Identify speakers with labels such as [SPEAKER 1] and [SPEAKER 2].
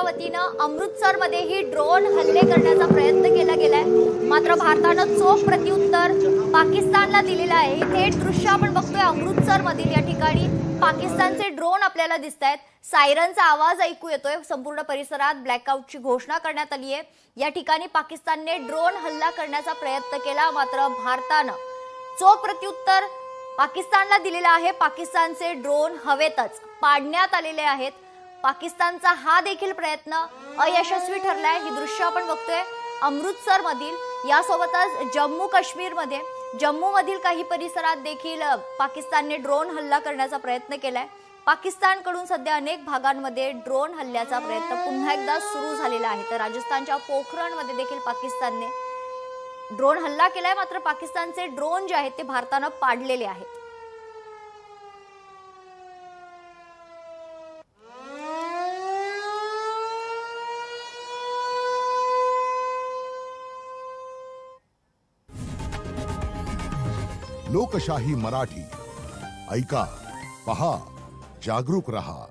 [SPEAKER 1] वतीनं अमृतसरमध्येही ड्रोन हल्ले करण्याचा प्रयत्न केला गेलाय, मात्र भारतानं चोख प्रत्युत्तर पाकिस्तानला दिलेलं आहे। हे थेट दृश्य आपण बघतोय अमृतसरमधील। या ठिकाणी पाकिस्तानचे ड्रोन आपल्याला दिसतायत, सायरनचा आवाज ऐकू येतोय। संपूर्ण परिसरात ब्लॅकआउटची घोषणा करण्यात आली आहे। या ठिकाणी पाकिस्तानने ड्रोन हल्ला करण्याचा प्रयत्न केला, मात्र भारतानं चोख प्रत्युत्तर पाकिस्तानला दिलेलं आहे। पाकिस्तानचे ड्रोन हवेतच पाडण्यात आलेले आहेत। पाकिस्तानचा हा देखील प्रयत्न अयशस्वी ठरलाय। ही दृश्य आपण बघतोय अमृतसर मधील। यासोबतच जम्मू काश्मीर मध्ये जम्मू मधील काही परिसरात देखील पाकिस्तानने ड्रोन हल्ला करण्याचा प्रयत्न केलाय। पाकिस्तानकडून सध्या अनेक भागांमध्ये ड्रोन हल्ल्याचा प्रयत्न पुन्हा एकदा सुरू झालेला आहे। तर राजस्थानच्या पोखरणमध्ये देखील पाकिस्तानने ड्रोन हल्ला केलाय, मात्र पाकिस्तानचे ड्रोन जे आहेत ते भारतानं पाडलेले आहेत।
[SPEAKER 2] लोकशाही मराठी ऐका, पहा, जागरूक रहा।